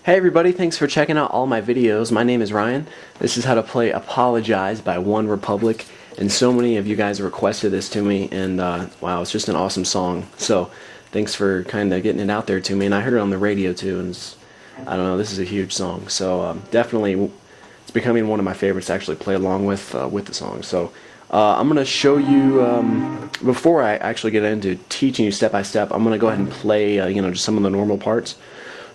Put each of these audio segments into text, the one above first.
Hey everybody, thanks for checking out all my videos. My name is Ryan. This is how to play Apologize by One Republic, and so many of you guys requested this to me, and wow, it's just an awesome song. So thanks for kind of getting it out there to me, and I heard it on the radio too, and I don't know, this is a huge song. So definitely it's becoming one of my favorites to actually play along with the song. So I'm going to show you, before I actually get into teaching you step by step, I'm going to go ahead and play just some of the normal parts.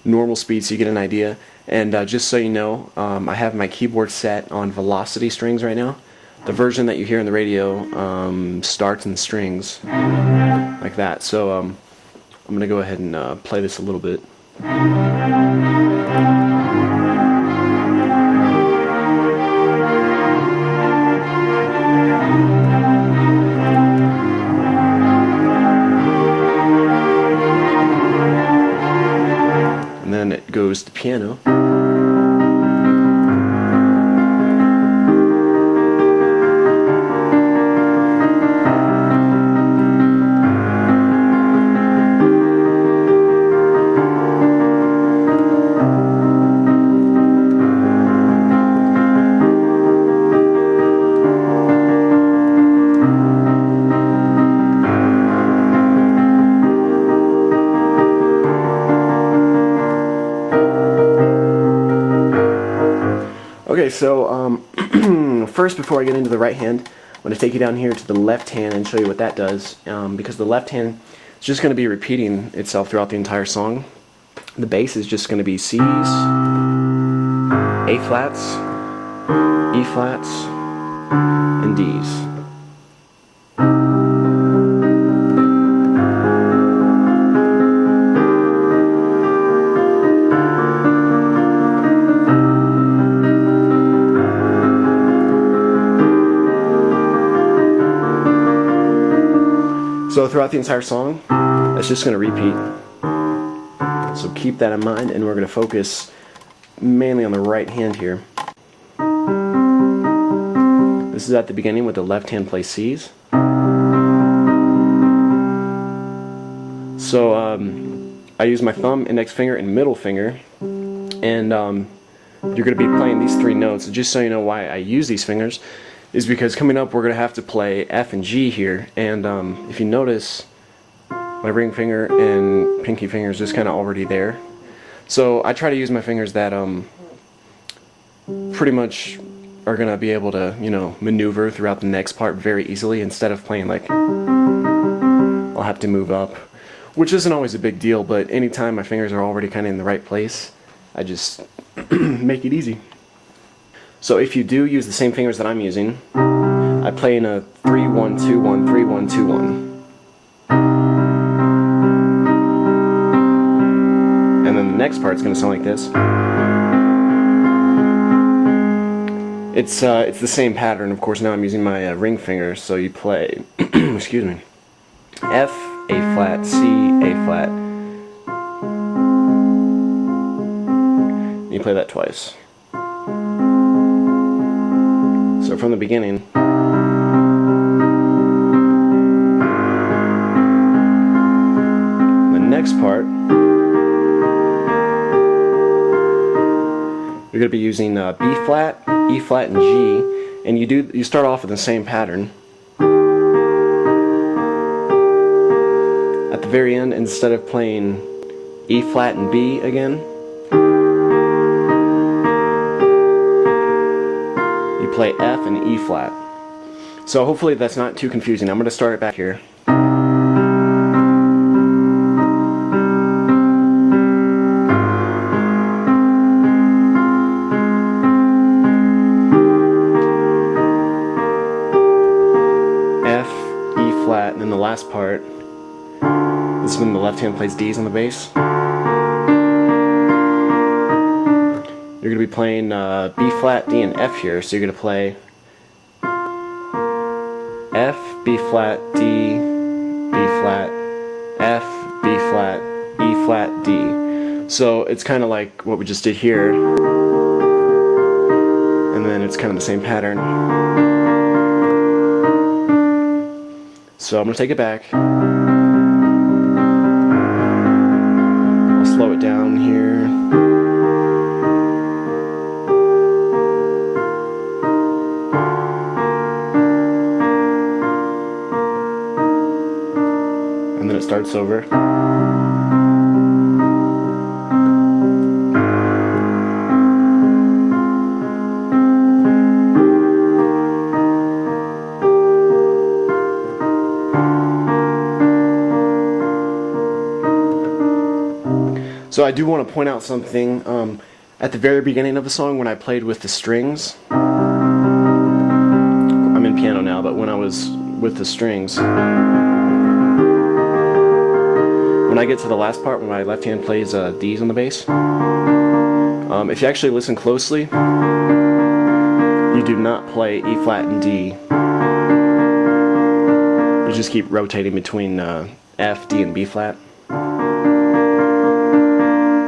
Normal speed so you get an idea. And just so you know, I have my keyboard set on velocity strings right now. The version that you hear in the radio starts in strings like that. So I'm going to go ahead and play this a little bit. Then it goes to piano. Okay, so first, before I get into the right hand, I'm going to take you down here to the left hand and show you what that does, because the left hand is just going to be repeating itself throughout the entire song. The bass is just going to be C's, A flats, E flats, and D's. So throughout the entire song, it's just going to repeat. So keep that in mind, and we're going to focus mainly on the right hand here. This is at the beginning with the left hand plays C's. So I use my thumb, index finger, and middle finger, and you're going to be playing these three notes. Just so you know why I use these fingers, is because coming up we're going to have to play F and G here, and if you notice, my ring finger and pinky finger is just kind of already there. So I try to use my fingers that pretty much are going to be able to, maneuver throughout the next part very easily, instead of playing like I'll have to move up, which isn't always a big deal, but anytime my fingers are already kind of in the right place, I just make it easy. So if you do use the same fingers that I'm using, I play in a 3-1-2-1, 3-1-2-1. And then the next part's going to sound like this. It's the same pattern, of course. Now I'm using my ring finger, so you play, excuse me, F, A flat, C, A flat. You play that twice. So from the beginning, the next part, you're going to be using B flat, E flat, and G, and you start off with the same pattern. At the very end, instead of playing E flat and B again, you play F and E flat. So hopefully that's not too confusing. I'm going to start it back here. F, E flat, and then the last part, this is when the left hand plays D's on the bass. You're going to be playing B flat, D, and F here, so you're going to play F, B flat, D, B flat, F, B flat, E flat, D. So it's kind of like what we just did here, and then it's kind of the same pattern. So I'm going to take it back. I'll slow it down here. starts over. So I do want to point out something. At the very beginning of the song, when I played with the strings, I'm in piano now, but when I was with the strings, when I get to the last part, when my left hand plays D's on the bass, if you actually listen closely, you do not play E flat and D. You just keep rotating between F, D, and B flat.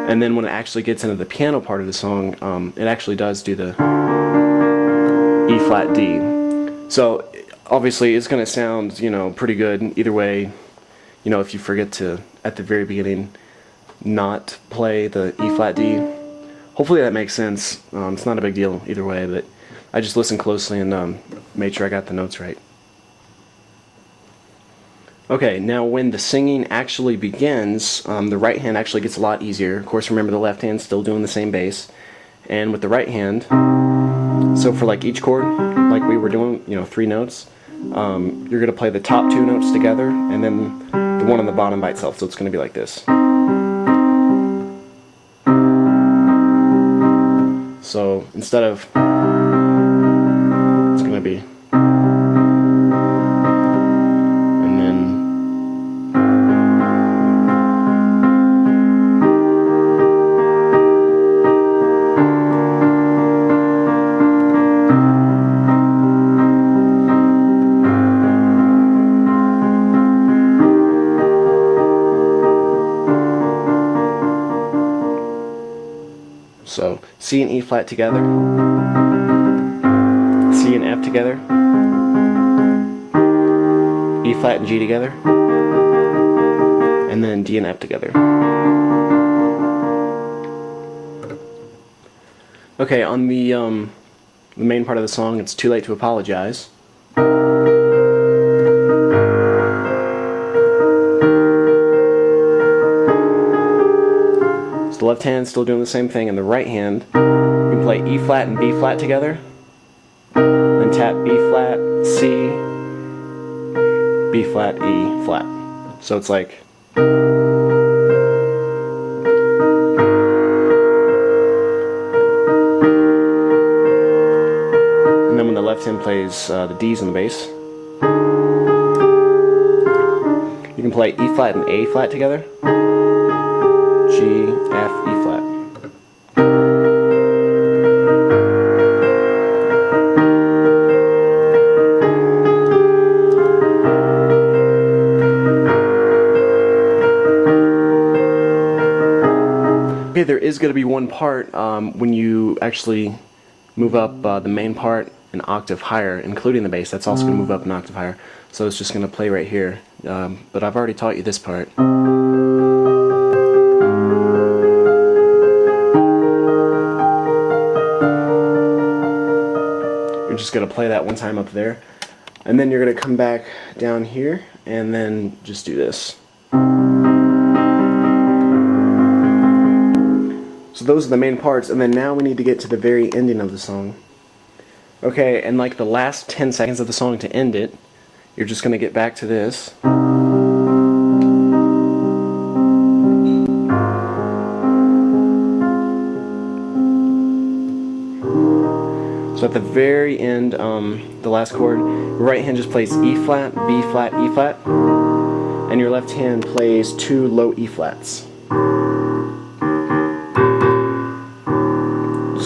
And then when it actually gets into the piano part of the song, it actually does do the E flat D. So obviously it's going to sound, you know, pretty good either way. You know, if you forget to at the very beginning not play the E flat D. Hopefully that makes sense. It's not a big deal either way, but I just listened closely and made sure I got the notes right. Okay, now when the singing actually begins, the right hand actually gets a lot easier. Of course, remember the left hand's still doing the same bass. And with the right hand, so for like each chord, like we were doing, you know, 3 notes, you're going to play the top 2 notes together, and then the one on the bottom by itself, so it's going to be like this. So instead of, it's going to be, and then, so C and E flat together, C and F together, E flat and G together, and then D and F together. Okay, on the main part of the song, it's Too Late to Apologize. So the left hand's still doing the same thing, and the right hand, you can play E flat and B flat together, then tap B flat, C, B flat, E flat. So it's like, and then when the left hand plays the D's on the bass, you can play E flat and A flat together, G, F, E flat. Okay, there is going to be one part when you actually move up the main part an octave higher, including the bass. That's also going to move up an octave higher. So it's just going to play right here. But I've already taught you this part. You're just going to play that one time up there. And then you're going to come back down here and then just do this. So those are the main parts, and then now we need to get to the very ending of the song. Okay, and like the last 10 seconds of the song to end it, you're just going to get back to this. So at the very end, the last chord, your right hand just plays E flat, B flat, E flat, and your left hand plays 2 low E flats.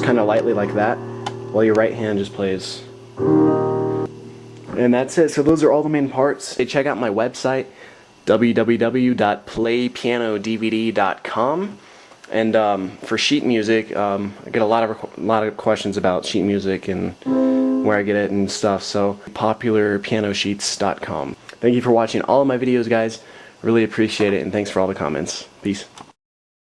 Kind of lightly like that, while your right hand just plays. And that's it. So those are all the main parts. Hey, check out my website, www.playpianodvd.com. And for sheet music, I get a lot of questions about sheet music and where I get it and stuff. So popularpianosheets.com. Thank you for watching all of my videos, guys. Really appreciate it, and thanks for all the comments. Peace.